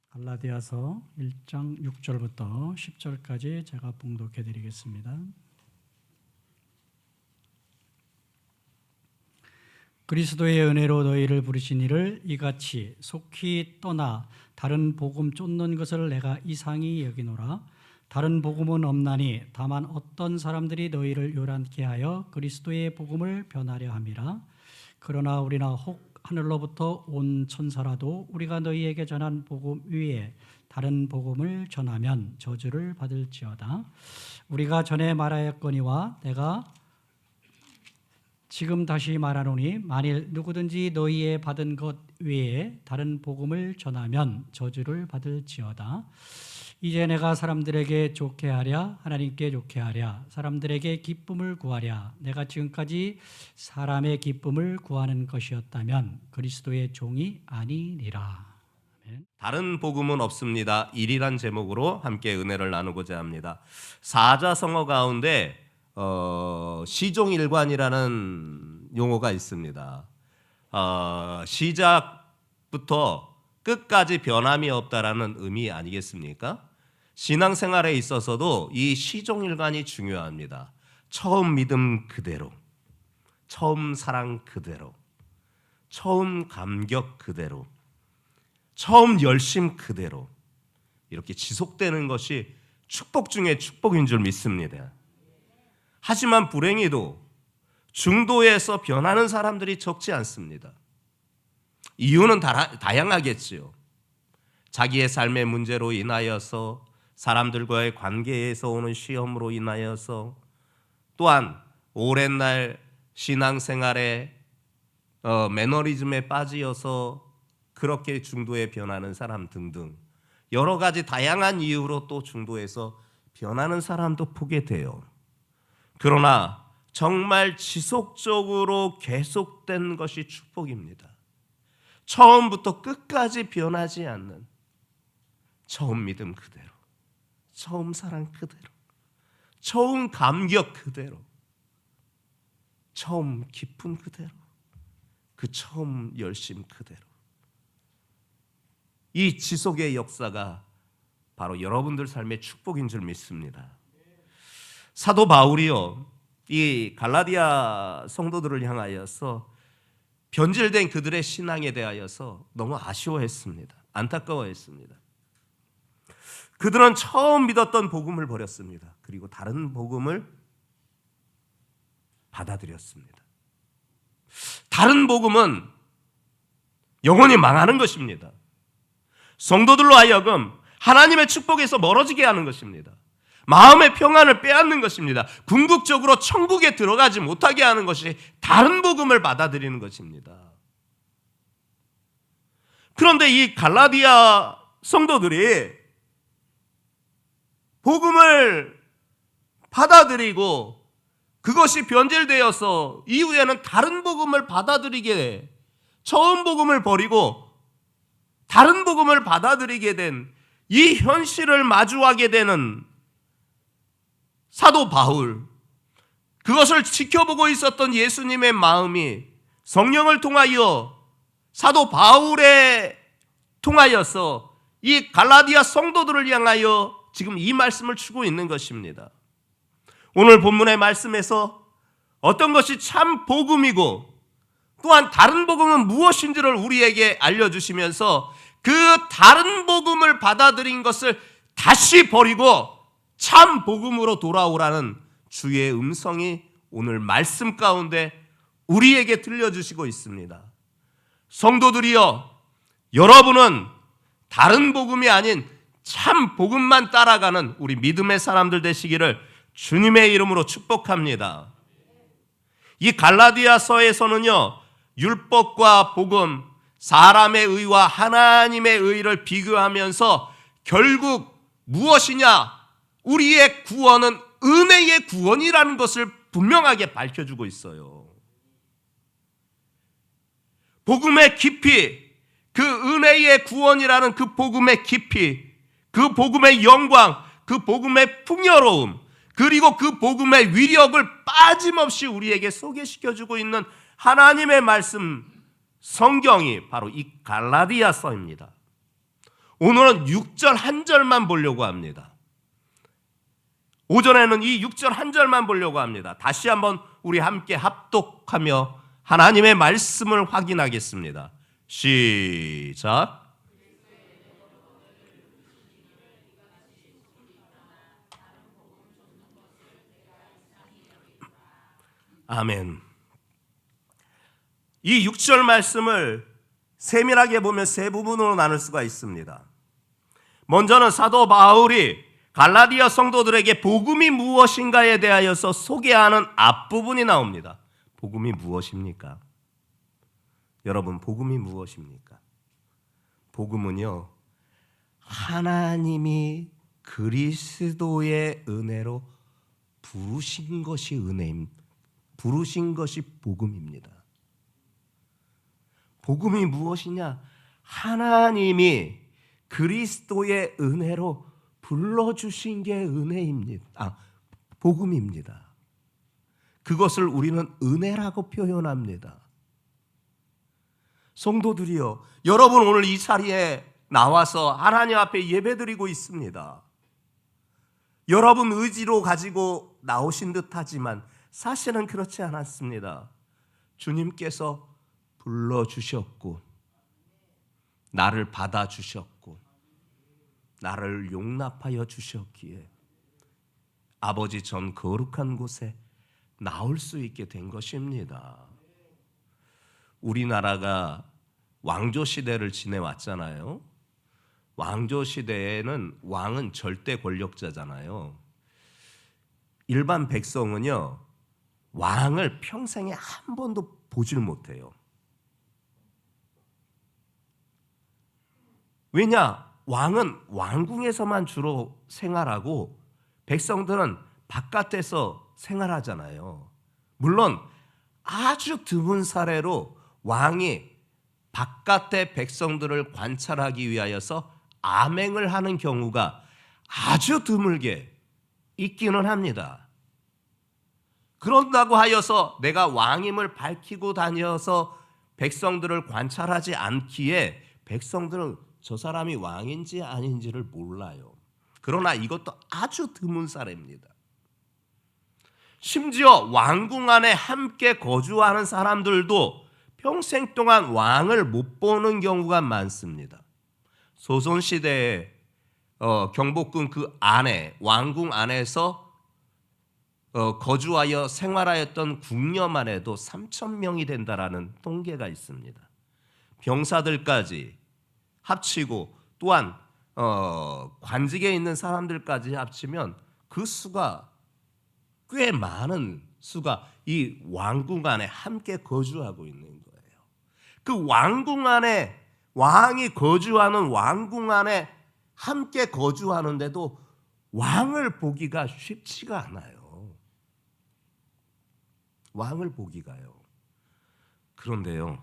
갈라디아서 1장 6절부터 10절까지 제가 봉독해 드리겠습니다. 그리스도의 은혜로 너희를 부르신 이를 이같이 속히 떠나 다른 복음 쫓는 것을 내가 이상히 여기노라. 다른 복음은 없나니 다만 어떤 사람들이 너희를 요란케 하여 그리스도의 복음을 변하려 함이라. 그러나 우리나 혹 하늘로부터 온 천사라도 우리가 너희에게 전한 복음 위에 다른 복음을 전하면 저주를 받을지어다. 우리가 전에 말하였거니와 내가 지금 다시 말하노니 만일 누구든지 너희의 받은 것 외에 다른 복음을 전하면 저주를 받을지어다. 이제 내가 사람들에게 좋게 하랴 하나님께 좋게 하랴 사람들에게 기쁨을 구하랴 내가 지금까지 사람의 기쁨을 구하는 것이었다면 그리스도의 종이 아니니라. 다른 복음은 없습니다. 일이란 제목으로 함께 은혜를 나누고자 합니다. 사자성어 가운데 시종일관이라는 용어가 있습니다. 시작부터 끝까지 변함이 없다라는 의미 아니겠습니까? 신앙생활에 있어서도 이 시종일관이 중요합니다. 처음 믿음 그대로, 처음 사랑 그대로, 처음 감격 그대로, 처음 열심 그대로 이렇게 지속되는 것이 축복 중에 축복인 줄 믿습니다. 하지만 불행히도 중도에서 변하는 사람들이 적지 않습니다. 이유는 다양하겠지요. 자기의 삶의 문제로 인하여서, 사람들과의 관계에서 오는 시험으로 인하여서, 또한 오랜 날 신앙생활에 매너리즘에 빠지어서 그렇게 중도에 변하는 사람 등등 여러 가지 다양한 이유로 또 중도에서 변하는 사람도 보게 돼요. 그러나 정말 지속적으로 계속된 것이 축복입니다. 처음부터 끝까지 변하지 않는 처음 믿음 그대로, 처음 사랑 그대로, 처음 감격 그대로, 처음 기쁨 그대로, 그 처음 열심 그대로. 이 지속의 역사가 바로 여러분들 삶의 축복인 줄 믿습니다. 사도 바울이요, 이 갈라디아 성도들을 향하여서 변질된 그들의 신앙에 대하여서 너무 아쉬워했습니다. 안타까워했습니다. 그들은 처음 믿었던 복음을 버렸습니다. 그리고 다른 복음을 받아들였습니다. 다른 복음은 영원히 망하는 것입니다. 성도들로 하여금 하나님의 축복에서 멀어지게 하는 것입니다. 마음의 평안을 빼앗는 것입니다. 궁극적으로 천국에 들어가지 못하게 하는 것이 다른 복음을 받아들이는 것입니다. 그런데 이 갈라디아 성도들이 복음을 받아들이고 그것이 변질되어서 이후에는 다른 복음을 받아들이게, 처음 복음을 버리고 다른 복음을 받아들이게 된 이 현실을 마주하게 되는 사도 바울, 그것을 지켜보고 있었던 예수님의 마음이 성령을 통하여 사도 바울에 통하여서 이 갈라디아 성도들을 향하여 지금 이 말씀을 주고 있는 것입니다. 오늘 본문의 말씀에서 어떤 것이 참 복음이고 또한 다른 복음은 무엇인지를 우리에게 알려주시면서 그 다른 복음을 받아들인 것을 다시 버리고 참 복음으로 돌아오라는 주의 음성이 오늘 말씀 가운데 우리에게 들려주시고 있습니다. 성도들이여, 여러분은 다른 복음이 아닌 참 복음만 따라가는 우리 믿음의 사람들 되시기를 주님의 이름으로 축복합니다. 이 갈라디아서에서는요, 율법과 복음, 사람의 의와 하나님의 의를 비교하면서 결국 무엇이냐? 우리의 구원은 은혜의 구원이라는 것을 분명하게 밝혀주고 있어요. 복음의 깊이, 그 은혜의 구원이라는 그 복음의 깊이, 그 복음의 영광, 그 복음의 풍요로움, 그리고 그 복음의 위력을 빠짐없이 우리에게 소개시켜주고 있는 하나님의 말씀, 성경이 바로 이 갈라디아서입니다. 오늘은 6절 한 절만 보려고 합니다. 오전에는 이 6절 한 절만 보려고 합니다. 다시 한번 우리 함께 합독하며 하나님의 말씀을 확인하겠습니다. 시작. 아멘. 이 6절 말씀을 세밀하게 보면 세 부분으로 나눌 수가 있습니다. 먼저는 사도 바울이 갈라디아 성도들에게 복음이 무엇인가에 대하여서 소개하는 앞부분이 나옵니다. 복음이 무엇입니까? 여러분, 복음이 무엇입니까? 복음은요, 하나님이 그리스도의 은혜로 부르신 것이 은혜입니다. 부르신 것이 복음입니다. 복음이 무엇이냐? 하나님이 그리스도의 은혜로 불러주신 게 은혜입니다. 복음입니다. 그것을 우리는 은혜라고 표현합니다. 성도들이요, 여러분 오늘 이 자리에 나와서 하나님 앞에 예배드리고 있습니다. 여러분 의지로 가지고 나오신 듯하지만 사실은 그렇지 않았습니다. 주님께서 불러주셨고 나를 받아주셨고 나를 용납하여 주셨기에 아버지 전 거룩한 곳에 나올 수 있게 된 것입니다. 우리나라가 왕조 시대를 지내왔잖아요. 왕조 시대에는 왕은 절대 권력자잖아요. 일반 백성은요, 왕을 평생에 한 번도 보질 못해요. 왜냐? 왕은 왕궁에서만 주로 생활하고 백성들은 바깥에서 생활하잖아요. 물론 아주 드문 사례로 왕이 바깥의 백성들을 관찰하기 위하여서 암행을 하는 경우가 아주 드물게 있기는 합니다. 그런다고 하여서 내가 왕임을 밝히고 다녀서 백성들을 관찰하지 않기에 백성들은 저 사람이 왕인지 아닌지를 몰라요. 그러나 이것도 아주 드문 사례입니다. 심지어 왕궁 안에 함께 거주하는 사람들도 평생 동안 왕을 못 보는 경우가 많습니다. 조선시대에 경복궁 그 안에 왕궁 안에서 거주하여 생활하였던 궁녀만 해도 3,000명이 된다라는 통계가 있습니다. 병사들까지 합치고 또한 관직에 있는 사람들까지 합치면 그 수가 꽤 많은 수가 이 왕궁 안에 함께 거주하고 있는 거예요. 그 왕궁 안에 왕이 거주하는 왕궁 안에 함께 거주하는데도 왕을 보기가 쉽지가 않아요. 왕을 보기가요. 그런데요,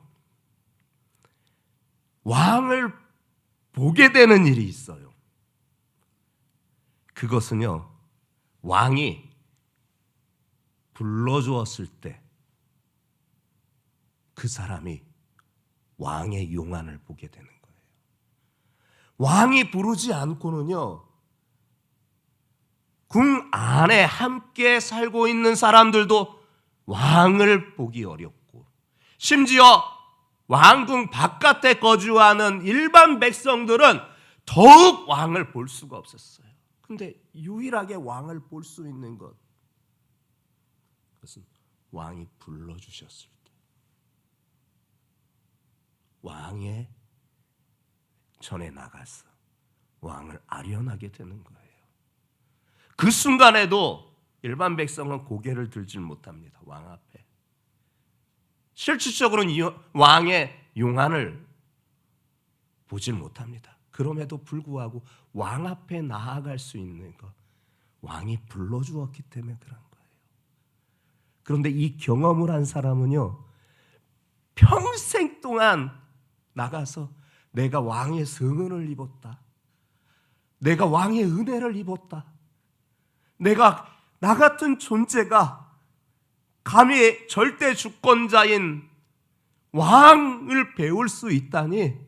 왕을 보게 되는 일이 있어요. 그것은요, 왕이 불러주었을 때 그 사람이 왕의 용안을 보게 되는 거예요. 왕이 부르지 않고는요, 궁 안에 함께 살고 있는 사람들도 왕을 보기 어렵고, 심지어 왕궁 바깥에 거주하는 일반 백성들은 더욱 왕을 볼 수가 없었어요. 근데 유일하게 왕을 볼 수 있는 그것은 왕이 불러주셨을 때, 왕의 전에 나가서 왕을 아련하게 되는 거예요. 그 순간에도 일반 백성은 고개를 들질 못합니다. 왕 앞에. 실질적으로는 왕의 용안을 보질 못합니다. 그럼에도 불구하고 왕 앞에 나아갈 수 있는 것, 왕이 불러주었기 때문에 그런 거예요. 그런데 이 경험을 한 사람은요, 평생 동안 나가서 내가 왕의 성은을 입었다, 내가 왕의 은혜를 입었다, 내가 나 같은 존재가 감히 절대 주권자인 왕을 배울 수 있다니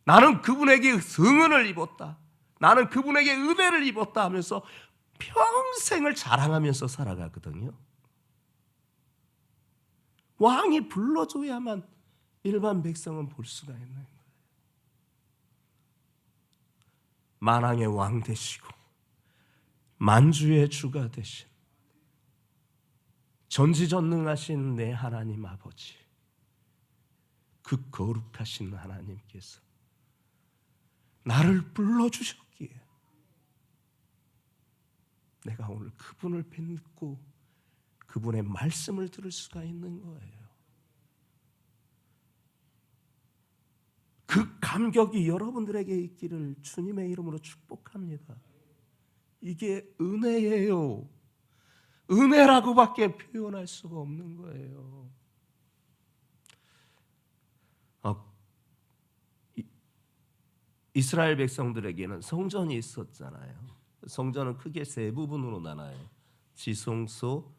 나는 그분에게 승은을 입었다. 나는 그분에게 은혜를 입었다 하면서 평생을 자랑하면서 살아가거든요. 왕이 불러줘야만 일반 백성은 볼 수가 있는 거예요. 만왕의 왕 되시고 만주의 주가 되신 전지전능하신 내 하나님 아버지, 그 거룩하신 하나님께서 나를 불러주셨기에 내가 오늘 그분을 뵙고 그분의 말씀을 들을 수가 있는 거예요. 그 감격이 여러분들에게 있기를 주님의 이름으로 축복합니다. 이게 은혜예요. 은혜라고밖에 표현할 수가 없는 거예요. 이스라엘 백성들에게는 성전이 있었잖아요. 성전은 크게 세 부분으로 나눠요. 지성소,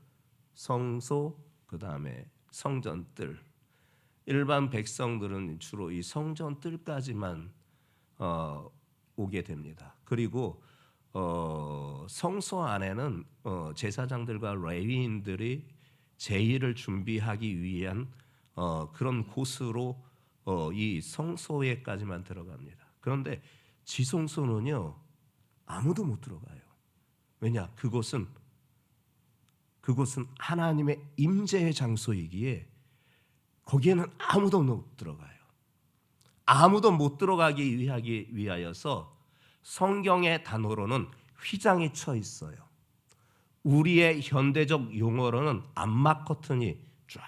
성소, 그 다음에 성전뜰. 일반 백성들은 주로 이 성전뜰까지만 오게 됩니다. 그리고 성소 안에는 제사장들과 레위인들이 제의를 준비하기 위한 그런 곳으로 이 성소에까지만 들어갑니다. 그런데 지성소는요, 아무도 못 들어가요. 왜냐? 그곳은 하나님의 임재의 장소이기에 거기에는 아무도 못 들어가요. 아무도 못 들어가기 위하여서 성경의 단어로는 휘장이 쳐 있어요. 우리의 현대적 용어로는 암막 커튼이 쫙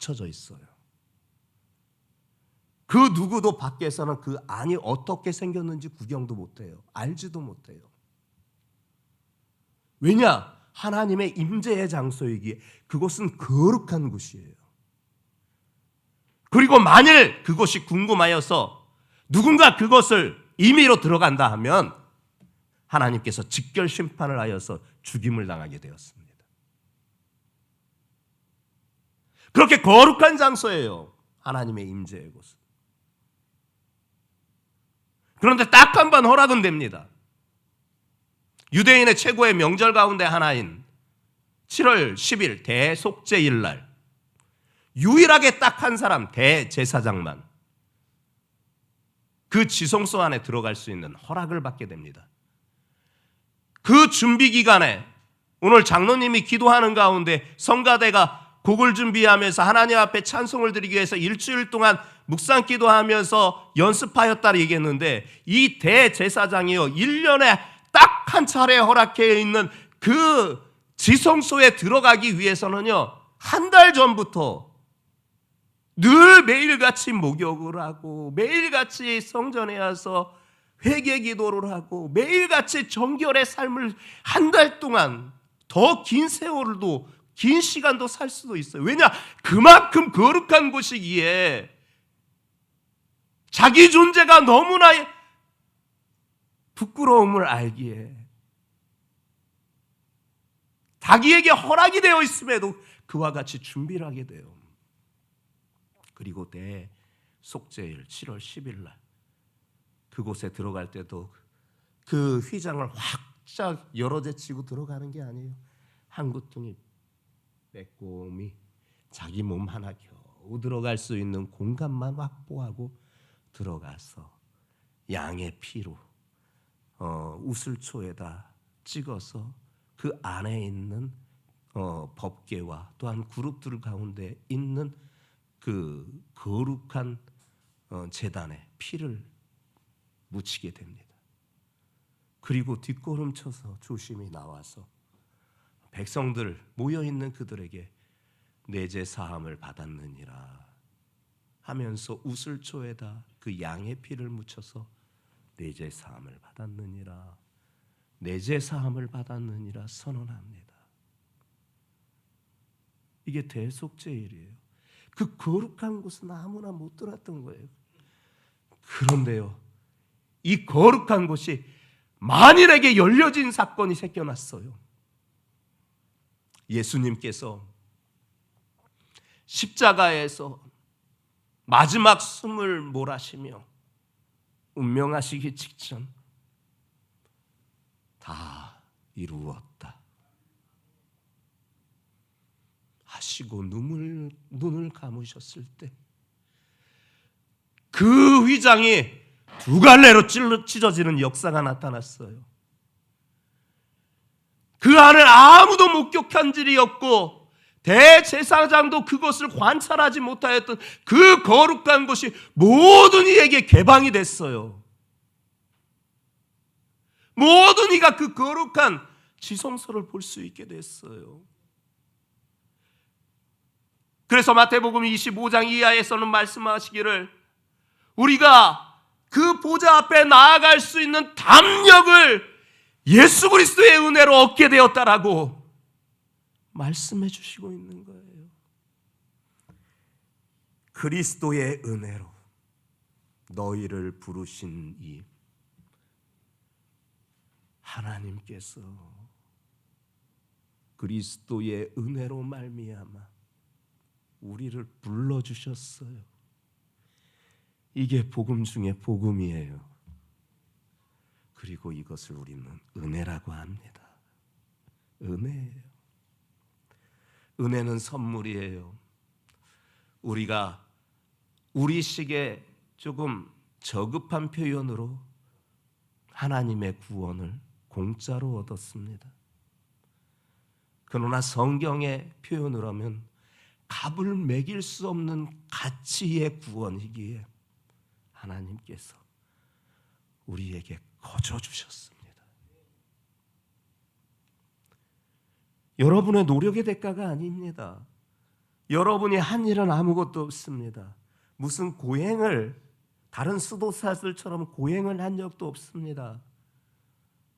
쳐져 있어요. 그 누구도 밖에서는 그 안이 어떻게 생겼는지 구경도 못해요. 알지도 못해요. 왜냐? 하나님의 임재의 장소이기에 그곳은 거룩한 곳이에요. 그리고 만일 그것이 궁금하여서 누군가 그것을 임의로 들어간다 하면 하나님께서 직결 심판을 하여서 죽임을 당하게 되었습니다. 그렇게 거룩한 장소예요. 하나님의 임재의 곳은. 그런데 딱 한 번 허락은 됩니다. 유대인의 최고의 명절 가운데 하나인 7월 10일 대속죄일 날 유일하게 딱 한 사람 대제사장만 그 지성소 안에 들어갈 수 있는 허락을 받게 됩니다. 그 준비 기간에 오늘 장로님이 기도하는 가운데 성가대가 곡을 준비하면서 하나님 앞에 찬송을 드리기 위해서 일주일 동안 묵상 기도하면서 연습하였다 얘기했는데 이 대제사장이요 1년에 딱 한 차례 허락해 있는 그 지성소에 들어가기 위해서는요 한 달 전부터 늘 매일같이 목욕을 하고 매일같이 성전에 와서 회개 기도를 하고 매일같이 정결의 삶을 한 달 동안 더 긴 세월도 긴 시간도 살 수도 있어요. 왜냐? 그만큼 거룩한 곳이기에 자기 존재가 너무나 부끄러움을 알기에 자기에게 허락이 되어 있음에도 그와 같이 준비를 하게 돼요. 그리고 대속죄일 7월 10일 날 그곳에 들어갈 때도 그 휘장을 확짝 열어제치고 들어가는 게 아니에요. 한 구퉁이 빼꼼히 자기 몸 하나 겨우 들어갈 수 있는 공간만 확보하고 들어가서 양의 피로 우슬초에다 찍어서 그 안에 있는 법궤와 또한 그룹들 가운데 있는 그 거룩한 제단에 피를 묻히게 됩니다. 그리고 뒷걸음쳐서 조심히 나와서 백성들 모여있는 그들에게 내 죄 사함을 받았느니라 하면서 우슬초에다 그 양의 피를 묻혀서 내 죄 사함을 받았느니라, 내 죄 사함을 받았느니라 선언합니다. 이게 대속죄일이에요. 그 거룩한 곳은 아무나 못 들었던 거예요. 그런데요, 이 거룩한 곳이 만일에게 열려진 사건이 생겨났어요. 예수님께서 십자가에서 마지막 숨을 몰아쉬며 운명하시기 직전 다 이루었다 하시고 눈을 감으셨을 때 그 휘장이 두 갈래로 찢어지는 역사가 나타났어요. 그 안을 아무도 목격한 일이 없고 대제사장도 그것을 관찰하지 못하였던 그 거룩한 것이 모든 이에게 개방이 됐어요. 모든 이가 그 거룩한 지성소를 볼 수 있게 됐어요. 그래서 마태복음 25장 이하에서는 말씀하시기를 우리가 그 보좌 앞에 나아갈 수 있는 담력을 예수 그리스도의 은혜로 얻게 되었다라고 말씀해 주시고 있는 거예요. 그리스도의 은혜로 너희를 부르신 이 하나님께서 그리스도의 은혜로 말미암아 우리를 불러주셨어요. 이게 복음 중에 복음이에요. 그리고 이것을 우리는 은혜라고 합니다. 은혜예요. 은혜는 선물이에요. 우리가 우리식의 조금 저급한 표현으로 하나님의 구원을 공짜로 얻었습니다. 그러나 성경의 표현을 하면 값을 매길 수 없는 가치의 구원이기에 하나님께서 우리에게 거저 주셨습니다. 여러분의 노력의 대가가 아닙니다. 여러분이 한 일은 아무것도 없습니다. 무슨 고행을 다른 수도사들처럼 고행을 한 적도 없습니다.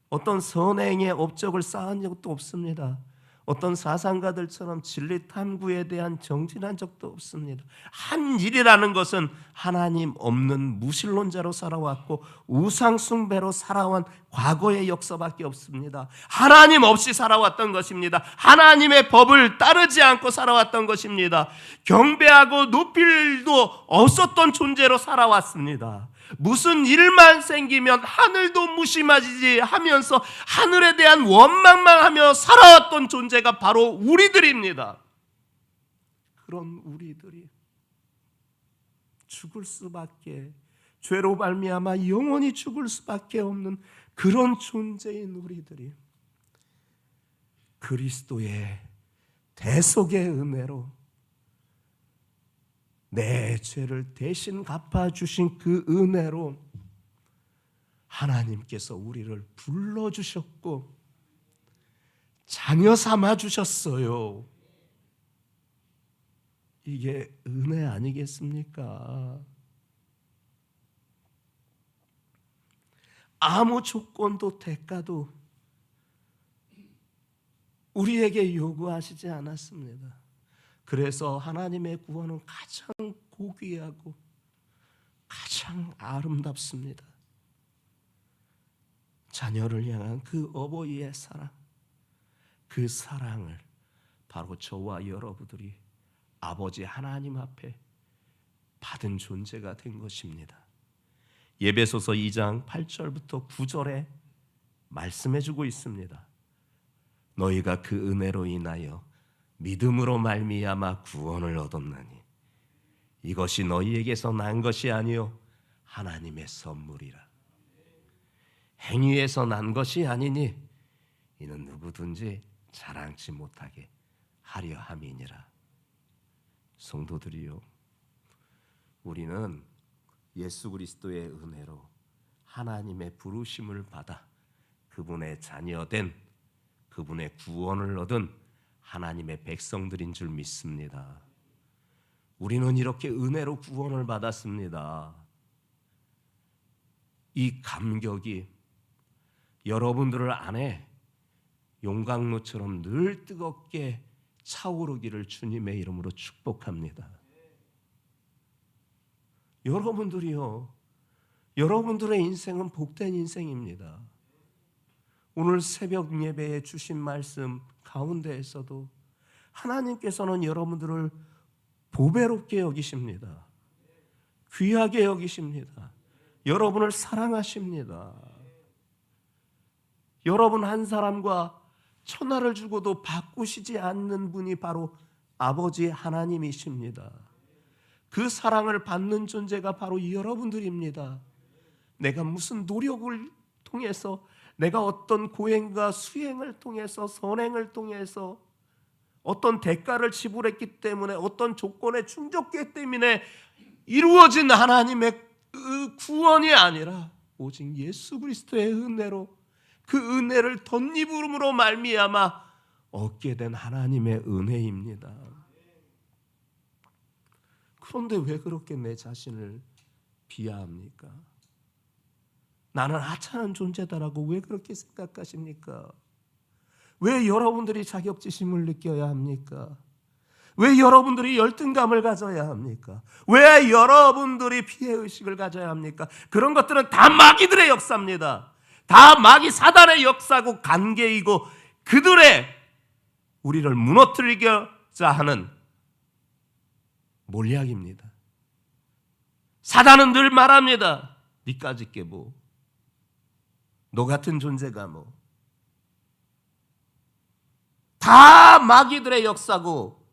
어떤 선행의 업적을 쌓은 적도 없습니다. 어떤 사상가들처럼 진리 탐구에 대한 정진한 적도 없습니다. 한 일이라는 것은 하나님 없는 무신론자로 살아왔고 우상 숭배로 살아온 과거의 역사밖에 없습니다. 하나님 없이 살아왔던 것입니다. 하나님의 법을 따르지 않고 살아왔던 것입니다. 경배하고 높일 일도 없었던 존재로 살아왔습니다. 무슨 일만 생기면 하늘도 무심하지 하면서 하늘에 대한 원망만 하며 살아왔던 존재가 바로 우리들입니다. 그런 우리들이 죽을 수밖에, 죄로 말미암아 영원히 죽을 수밖에 없는 그런 존재인 우리들이 그리스도의 대속의 은혜로 내 죄를 대신 갚아주신 그 은혜로 하나님께서 우리를 불러주셨고 자녀 삼아주셨어요. 이게 은혜 아니겠습니까? 아무 조건도 대가도 우리에게 요구하시지 않았습니다. 그래서 하나님의 구원은 가장 고귀하고 가장 아름답습니다. 자녀를 향한 그 어버이의 사랑, 그 사랑을 바로 저와 여러분들이 아버지 하나님 앞에 받은 존재가 된 것입니다. 에베소서 2장 8절부터 9절에 말씀해주고 있습니다. 너희가 그 은혜로 인하여 믿음으로 말미암아 구원을 얻었나니 이것이 너희에게서 난 것이 아니요 하나님의 선물이라. 행위에서 난 것이 아니니 이는 누구든지 자랑치 못하게 하려 함이니라. 성도들이요, 우리는 예수 그리스도의 은혜로 하나님의 부르심을 받아 그분의 자녀된, 그분의 구원을 얻은 하나님의 백성들인 줄 믿습니다. 우리는 이렇게 은혜로 구원을 받았습니다. 이 감격이 여러분들 안에 용광로처럼 늘 뜨겁게 차오르기를 주님의 이름으로 축복합니다. 여러분들이요, 여러분들의 인생은 복된 인생입니다. 오늘 새벽 예배에 주신 말씀 가운데에서도 하나님께서는 여러분들을 보배롭게 여기십니다. 귀하게 여기십니다. 여러분을 사랑하십니다. 여러분 한 사람과 천하를 주고도 바꾸시지 않는 분이 바로 아버지 하나님이십니다. 그 사랑을 받는 존재가 바로 여러분들입니다. 내가 무슨 노력을 통해서, 내가 어떤 고행과 수행을 통해서, 선행을 통해서 어떤 대가를 지불했기 때문에, 어떤 조건에 충족했기 때문에 이루어진 하나님의 그 구원이 아니라 오직 예수 그리스도의 은혜로, 그 은혜를 덧입음으로 말미암아 얻게 된 하나님의 은혜입니다. 그런데 왜 그렇게 내 자신을 비하합니까? 나는 하찮은 존재다라고 왜 그렇게 생각하십니까? 왜 여러분들이 자격지심을 느껴야 합니까? 왜 여러분들이 열등감을 가져야 합니까? 왜 여러분들이 피해의식을 가져야 합니까? 그런 것들은 다 마귀들의 역사입니다. 다 마귀 사단의 역사고 관계이고, 그들의 우리를 무너뜨리고자 하는 몰약입니다. 사단은 늘 말합니다. 니까짓 게 뭐, 너 같은 존재가 뭐. 다 마귀들의 역사고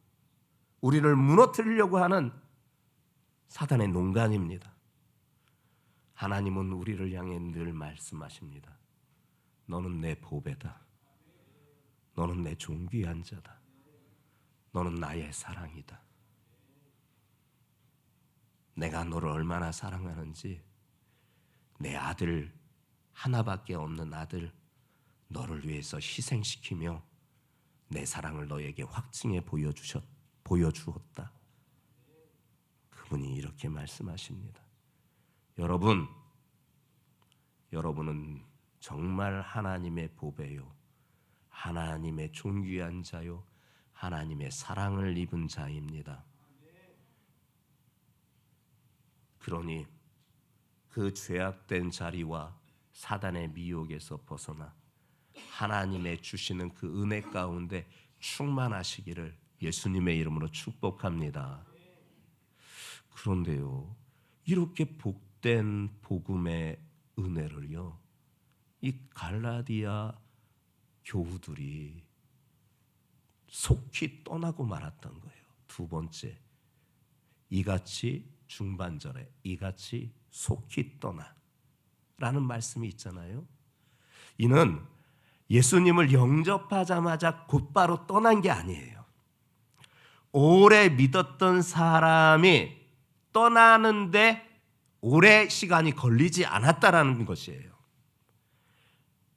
우리를 무너뜨리려고 하는 사단의 농간입니다. 하나님은 우리를 향해 늘 말씀하십니다. 너는 내 보배다. 너는 내 존귀한 자다. 너는 나의 사랑이다. 내가 너를 얼마나 사랑하는지, 내 아들, 하나밖에 없는 아들 너를 위해서 희생시키며 내 사랑을 너에게 확증해 보여주었다. 그분이 이렇게 말씀하십니다. 여러분은 정말 하나님의 보배요, 하나님의 존귀한 자요, 하나님의 사랑을 입은 자입니다. 그러니 그 죄악된 자리와 사단의 미혹에서 벗어나 하나님의 주시는 그 은혜 가운데 충만하시기를 예수님의 이름으로 축복합니다. 그런데요, 이렇게 복된 복음의 은혜를요, 이 갈라디아 교우들이 속히 떠나고 말았던 거예요. 두 번째, 이같이 중반절에 이같이 속히 떠나 라는 말씀이 있잖아요. 이는 예수님을 영접하자마자 곧바로 떠난 게 아니에요. 오래 믿었던 사람이 떠나는데 오래 시간이 걸리지 않았다라는 것이에요.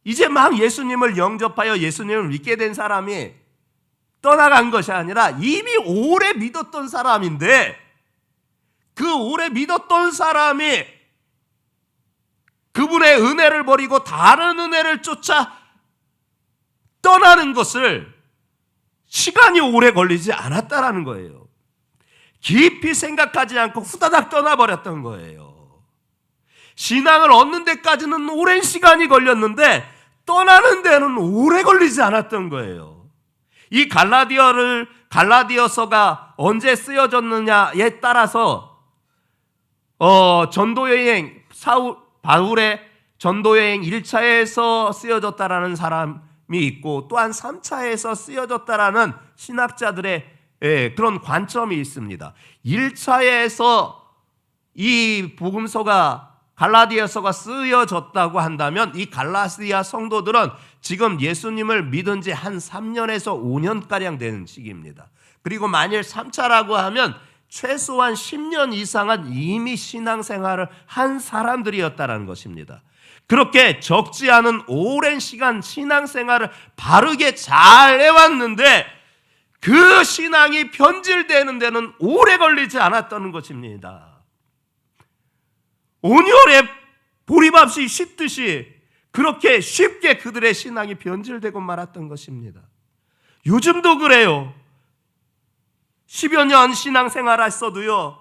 이제 막 예수님을 영접하여 예수님을 믿게 된 사람이 떠나간 것이 아니라 이미 오래 믿었던 사람인데, 그 오래 믿었던 사람이 그분의 은혜를 버리고 다른 은혜를 쫓아 떠나는 것을 시간이 오래 걸리지 않았다라는 거예요. 깊이 생각하지 않고 후다닥 떠나버렸던 거예요. 신앙을 얻는 데까지는 오랜 시간이 걸렸는데 떠나는 데는 오래 걸리지 않았던 거예요. 이 갈라디아서가 언제 쓰여졌느냐에 따라서 전도여행, 바울의 전도여행 1차에서 쓰여졌다라는 사람이 있고, 또한 3차에서 쓰여졌다라는 신학자들의 그런 관점이 있습니다. 1차에서 이 복음서가, 갈라디아서가 쓰여졌다고 한다면 이 갈라디아 성도들은 지금 예수님을 믿은 지 한 3년에서 5년가량 되는 시기입니다. 그리고 만일 3차라고 하면 최소한 10년 이상은 이미 신앙생활을 한 사람들이었다는 것입니다. 그렇게 적지 않은 오랜 시간 신앙생활을 바르게 잘 해왔는데 그 신앙이 변질되는 데는 오래 걸리지 않았다는 것입니다. 온열에 보리밥이 씹듯이 그렇게 쉽게 그들의 신앙이 변질되고 말았던 것입니다. 요즘도 그래요. 10여 년 신앙생활 했어도요,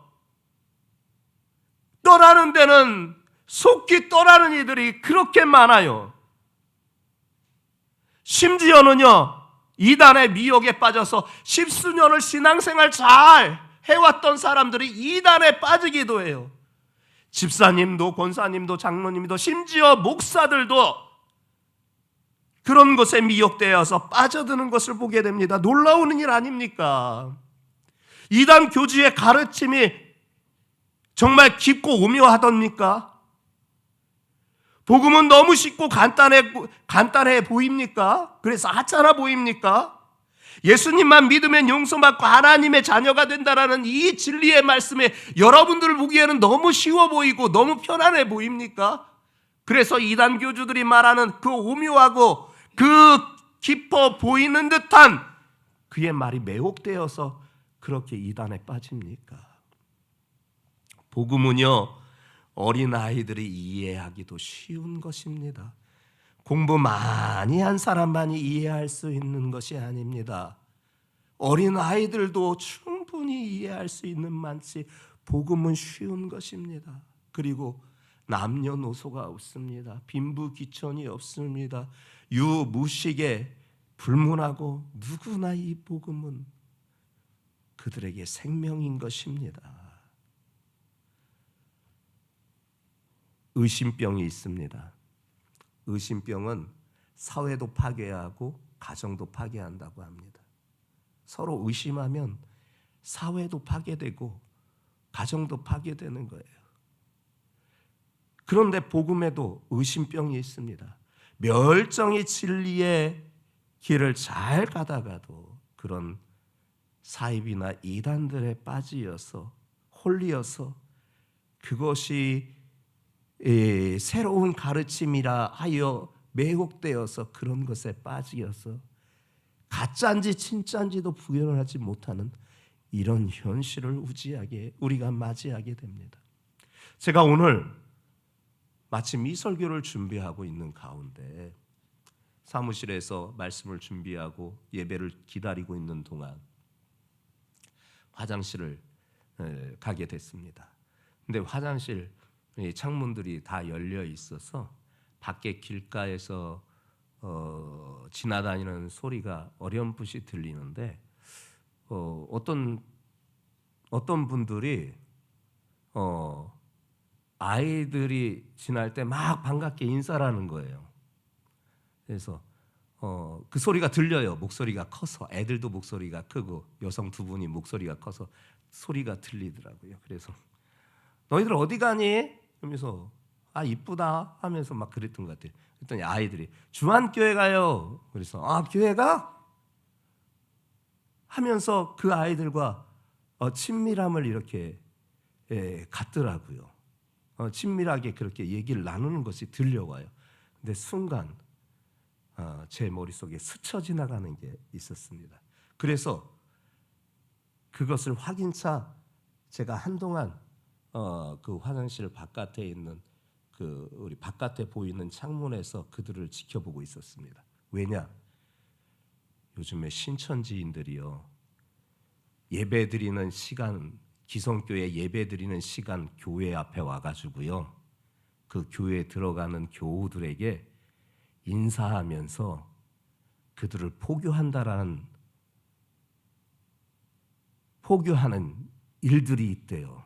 떠나는 데는 속히 떠나는 이들이 그렇게 많아요. 심지어는요, 이단의 미혹에 빠져서 십수년을 신앙생활 잘 해왔던 사람들이 이단에 빠지기도 해요. 집사님도 권사님도 장로님도 심지어 목사들도 그런 것에 미혹되어서 빠져드는 것을 보게 됩니다. 놀라운 일 아닙니까? 이단 교주의 가르침이 정말 깊고 오묘하답니까? 복음은 너무 쉽고 간단해 보입니까? 그래서 하찮아 보입니까? 예수님만 믿으면 용서받고 하나님의 자녀가 된다라는 이 진리의 말씀에 여러분들 보기에는 너무 쉬워 보이고 너무 편안해 보입니까? 그래서 이단 교주들이 말하는 그 오묘하고 그 깊어 보이는 듯한 그의 말이 매혹되어서 그렇게 이단에 빠집니까? 복음은요, 어린아이들이 이해하기도 쉬운 것입니다. 공부 많이 한 사람만이 이해할 수 있는 것이 아닙니다. 어린아이들도 충분히 이해할 수 있는 만치 복음은 쉬운 것입니다. 그리고 남녀노소가 없습니다. 빈부귀천이 없습니다. 유무식에 불문하고 누구나 이 복음은 그들에게 생명인 것입니다. 의심병이 있습니다. 의심병은 사회도 파괴하고 가정도 파괴한다고 합니다. 서로 의심하면 사회도 파괴되고 가정도 파괴되는 거예요. 그런데 복음에도 의심병이 있습니다. 멸정이 진리의 길을 잘 가다가도 그런 사입이나 이단들에 빠지어서 홀리어서 그것이 새로운 가르침이라 하여 매혹되어서 그런 것에 빠지어서 가짜인지 진짜인지도 구별하지 못하는 이런 현실을 우리가 맞이하게 됩니다. 제가 오늘 마침 이 설교를 준비하고 있는 가운데 사무실에서 말씀을 준비하고 예배를 기다리고 있는 동안 화장실을 가게 됐습니다. 근데 화장실 창문들이 다 열려 있어서 밖에 길가에서 지나다니는 소리가 어렴풋이 들리는데 어떤 분들이 아이들이 지날 때 막 반갑게 인사를 하는 거예요. 그래서 그 소리가 들려요. 목소리가 커서 애들도 목소리가 크고 여성 두 분이 목소리가 커서 소리가 들리더라고요. 그래서 너희들 어디 가니? 하면서 아 이쁘다 하면서 막 그랬던 것 같아요. 그랬더니 아이들이 주안교회 가요. 그래서 아 교회 가? 하면서 그 아이들과 친밀함을 이렇게 갖더라고요. 친밀하게 그렇게 얘기를 나누는 것이 들려와요. 근데 순간 제 머릿속에 스쳐 지나가는 게 있었습니다. 그래서 그것을 확인차 제가 한동안 그 화장실 바깥에 있는 그 우리 바깥에 보이는 창문에서 그들을 지켜보고 있었습니다. 왜냐? 요즘에 신천지인들이요 예배드리는 시간 기성교회 예배드리는 시간 교회 앞에 와가지고요 그 교회에 들어가는 교우들에게 인사하면서 그들을 포교하는 일들이 있대요.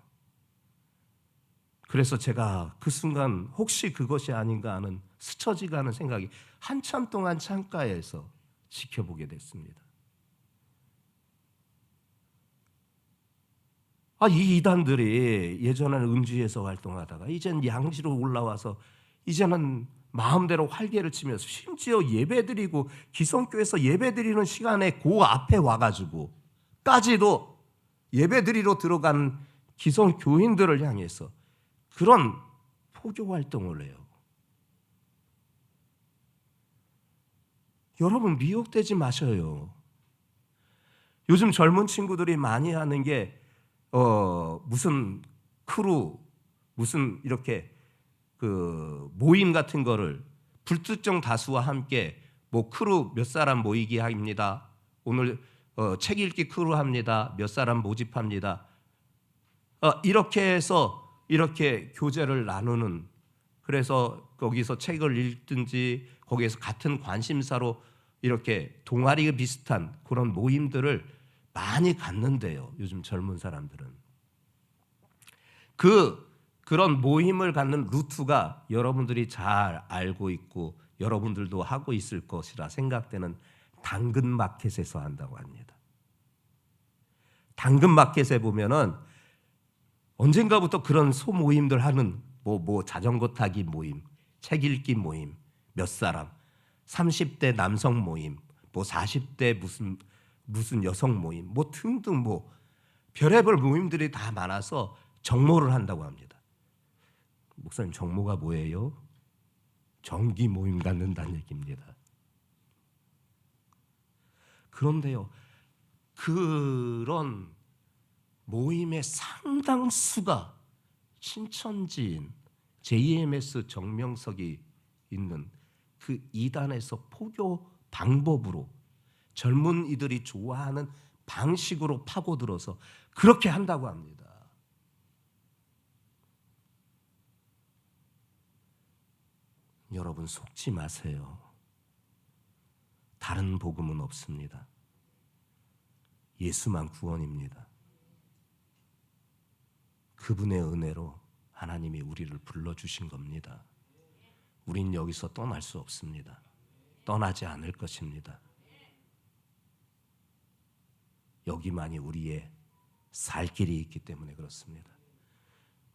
그래서 제가 그 순간 혹시 그것이 아닌가 하는 스쳐지가는 생각이 한참 동안 창가에서 지켜보게 됐습니다. 이 이단들이 예전에는 음주에서 활동하다가 이제는 양지로 올라와서 이제는 마음대로 활개를 치면서 심지어 예배드리고 기성교회에서 예배드리는 시간에 그 앞에 와가지고까지도 예배드리러 들어간 기성교인들을 향해서 그런 포교 활동을 해요. 여러분 미혹되지 마셔요. 요즘 젊은 친구들이 많이 하는 게 무슨 크루 무슨 이렇게 그 모임 같은 거를 불특정 다수와 함께 뭐 크루 몇 사람 모이기 합니다. 오늘 책 읽기 크루 합니다. 몇 사람 모집합니다. 이렇게 해서 이렇게 교제를 나누는 그래서 거기서 책을 읽든지 거기에서 같은 관심사로 이렇게 동아리 비슷한 그런 모임들을 많이 갖는데요. 요즘 젊은 사람들은 그런 모임을 갖는 루트가 여러분들이 잘 알고 있고 여러분들도 하고 있을 것이라 생각되는 당근마켓에서 한다고 합니다. 당근마켓에 보면은 언젠가부터 그런 소모임들 하는 뭐 자전거 타기 모임, 책 읽기 모임, 몇 사람, 30대 남성 모임, 뭐 40대 무슨 여성 모임, 뭐 등등 뭐 별의별 모임들이 다 많아서 정모를 한다고 합니다. 목사님, 정모가 뭐예요? 정기 모임 갖는다는 얘기입니다. 그런데요, 그런 모임의 상당수가 신천지인 JMS 정명석이 있는 그 이단에서 포교 방법으로 젊은이들이 좋아하는 방식으로 파고들어서 그렇게 한다고 합니다. 여러분, 속지 마세요. 다른 복음은 없습니다. 예수만 구원입니다. 그분의 은혜로 하나님이 우리를 불러주신 겁니다. 우린 여기서 떠날 수 없습니다. 떠나지 않을 것입니다. 여기만이 우리의 살 길이 있기 때문에 그렇습니다.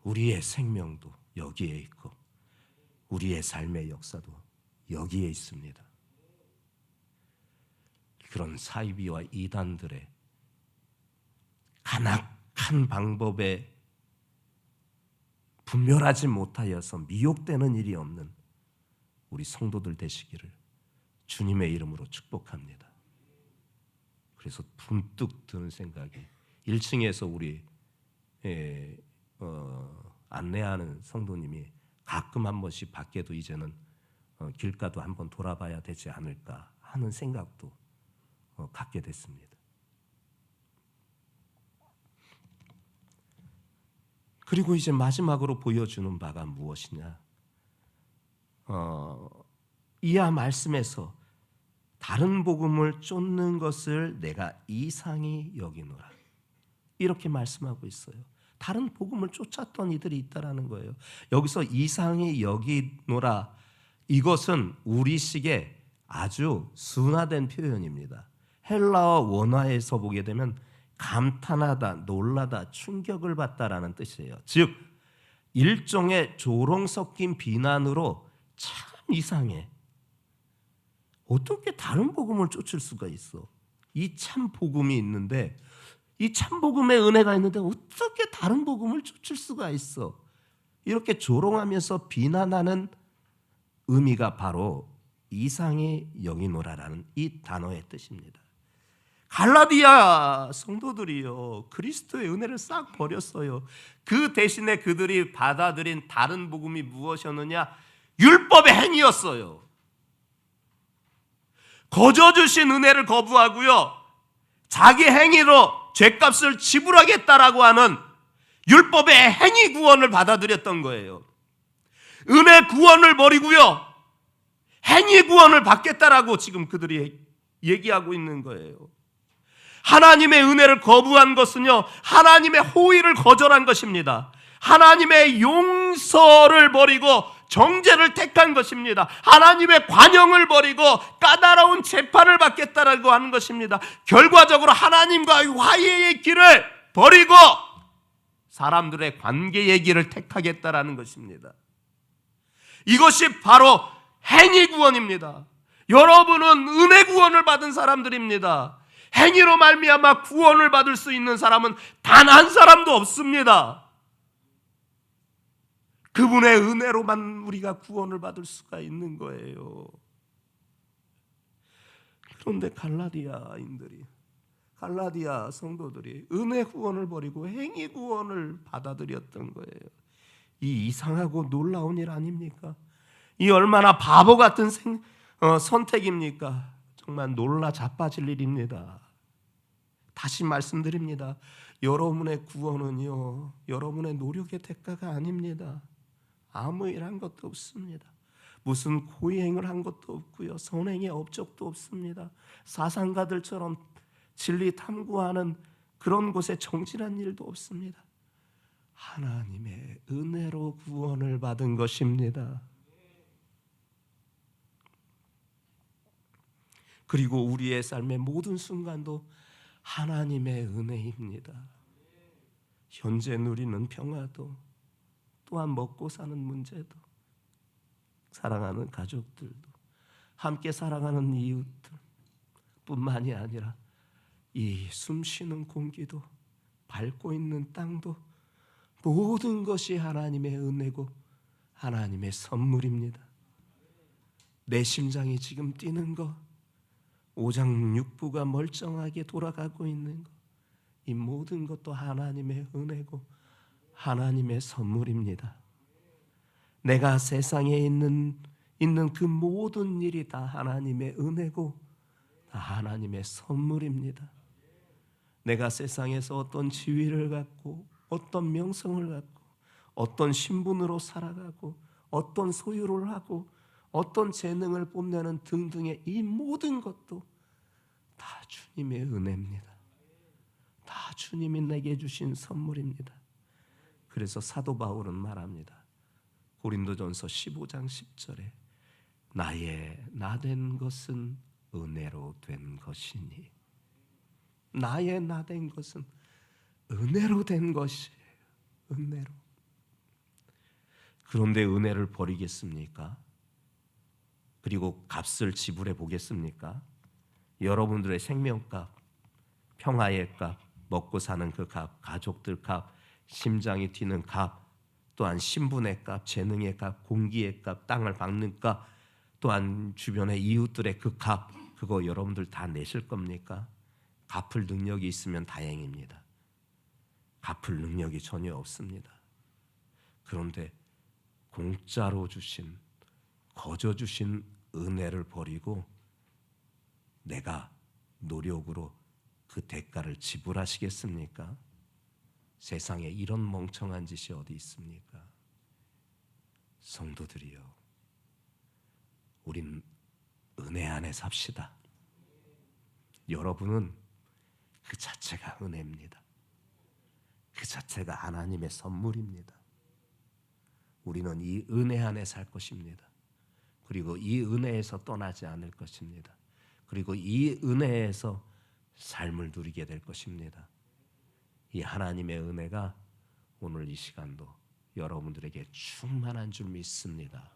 우리의 생명도 여기에 있고 우리의 삶의 역사도 여기에 있습니다. 그런 사이비와 이단들의 간악한 방법에 분별하지 못하여서 미혹되는 일이 없는 우리 성도들 되시기를 주님의 이름으로 축복합니다. 그래서 분뚝 드는 생각이 1층에서 우리 안내하는 성도님이 가끔 한 번씩 밖에도 이제는 길가도 한번 돌아봐야 되지 않을까 하는 생각도 갖게 됐습니다. 그리고 이제 마지막으로 보여주는 바가 무엇이냐? 이하 말씀에서 다른 복음을 쫓는 것을 내가 이상히 여기노라, 이렇게 말씀하고 있어요. 다른 복음을 쫓았던 이들이 있다라는 거예요. 여기서 이상히 여기노라, 이것은 우리식의 아주 순화된 표현입니다. 헬라어 원화에서 보게 되면 감탄하다, 놀라다, 충격을 받다라는 뜻이에요. 즉 일종의 조롱 섞인 비난으로 참 이상해, 어떻게 다른 복음을 쫓을 수가 있어? 이 참 복음이 있는데, 이 참 복음의 은혜가 있는데 어떻게 다른 복음을 쫓을 수가 있어? 이렇게 조롱하면서 비난하는 의미가 바로 이상히 여기노라라는 이 단어의 뜻입니다. 갈라디아 성도들이요, 그리스도의 은혜를 싹 버렸어요. 그 대신에 그들이 받아들인 다른 복음이 무엇이었느냐? 율법의 행위였어요. 거저 주신 은혜를 거부하고요, 자기 행위로 죄값을 지불하겠다라고 하는 율법의 행위 구원을 받아들였던 거예요. 은혜 구원을 버리고요, 행위 구원을 받겠다라고 지금 그들이 얘기하고 있는 거예요. 하나님의 은혜를 거부한 것은요, 하나님의 호의를 거절한 것입니다. 하나님의 용서를 버리고 정죄를 택한 것입니다. 하나님의 관용을 버리고 까다로운 재판을 받겠다라고 하는 것입니다. 결과적으로 하나님과의 화해의 길을 버리고 사람들의 관계의 길을 택하겠다라는 것입니다. 이것이 바로 행위 구원입니다. 여러분은 은혜 구원을 받은 사람들입니다. 행위로 말미암아 구원을 받을 수 있는 사람은 단 한 사람도 없습니다. 그분의 은혜로만 우리가 구원을 받을 수가 있는 거예요. 그런데 갈라디아 성도들이 은혜 구원을 버리고 행위 구원을 받아들였던 거예요. 이 이상하고 놀라운 일 아닙니까? 이 얼마나 바보 같은 선택입니까? 정말 놀라 자빠질 일입니다. 다시 말씀드립니다. 여러분의 구원은요, 여러분의 노력의 대가가 아닙니다. 아무 일 한 것도 없습니다. 무슨 고행을 한 것도 없고요, 선행의 업적도 없습니다. 사상가들처럼 진리 탐구하는 그런 곳에 정진한 일도 없습니다. 하나님의 은혜로 은혜로 구원을 받은 것입니다. 그리고 우리의 삶의 모든 순간도 하나님의 은혜입니다. 현재 누리는 평화도, 또한 먹고 사는 문제도, 사랑하는 가족들도, 함께 사랑하는 이웃들 뿐만이 아니라 이 숨쉬는 공기도, 밟고 있는 땅도 모든 것이 하나님의 은혜고 하나님의 선물입니다. 내 심장이 지금 뛰는 것, 오장육부가 멀쩡하게 돌아가고 있는 것, 이 모든 것도 하나님의 은혜고 하나님의 선물입니다. 내가 세상에 있는 그 모든 일이 다 하나님의 은혜고 다 하나님의 선물입니다. 내가 세상에서 어떤 지위를 갖고 어떤 명성을 갖고 어떤 신분으로 살아가고 어떤 소유를 하고 어떤 재능을 뽐내는 등등의 이 모든 것도 다 주님의 은혜입니다. 다 주님이 내게 주신 선물입니다. 그래서 사도 바울은 말합니다. 고린도전서 15장 10절에 나의 나된 것은 은혜로 된 것이니, 나의 나된 것은 은혜로 된 것이에요. 은혜로. 그런데 은혜를 버리겠습니까? 그리고 값을 지불해 보겠습니까? 여러분들의 생명값, 평화의 값, 먹고 사는 그 값, 가족들 값, 심장이 뛰는 값, 또한 신분의 값, 재능의 값, 공기의 값, 땅을 박는 값, 또한 주변의 이웃들의 그 값, 그거 여러분들 다 내실 겁니까? 갚을 능력이 있으면 다행입니다. 갚을 능력이 전혀 없습니다. 그런데 공짜로 주신, 거저 주신 은혜를 버리고 내가 노력으로 그 대가를 지불하시겠습니까? 세상에 이런 멍청한 짓이 어디 있습니까? 성도들이여, 우린 은혜 안에 삽시다. 여러분은 그 자체가 은혜입니다. 그 자체가 하나님의 선물입니다. 우리는 이 은혜 안에 살 것입니다. 그리고 이 은혜에서 떠나지 않을 것입니다. 그리고 이 은혜에서 삶을 누리게 될 것입니다. 이 하나님의 은혜가 오늘 이 시간도 여러분들에게 충만한 줄 믿습니다.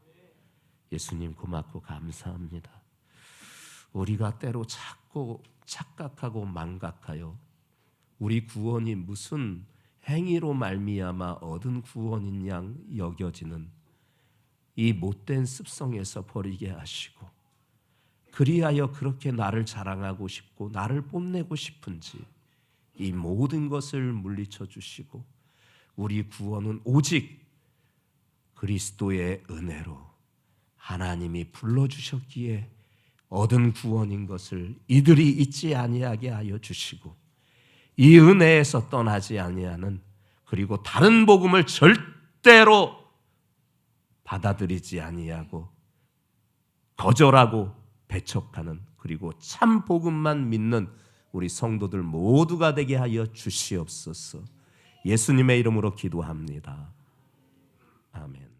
예수님 고맙고 감사합니다. 우리가 때로 자꾸 착각하고 망각하여 우리 구원이 무슨 행위로 말미암아 얻은 구원인 양 여겨지는 이 못된 습성에서 버리게 하시고, 그리하여 그렇게 나를 자랑하고 싶고 나를 뽐내고 싶은지 이 모든 것을 물리쳐 주시고, 우리 구원은 오직 그리스도의 은혜로 하나님이 불러주셨기에 얻은 구원인 것을 이들이 잊지 아니하게 하여 주시고, 이 은혜에서 떠나지 아니하는, 그리고 다른 복음을 절대로 받아들이지 아니하고 거절하고 배척하는, 그리고 참 복음만 믿는 우리 성도들 모두가 되게 하여 주시옵소서. 예수님의 이름으로 기도합니다. 아멘.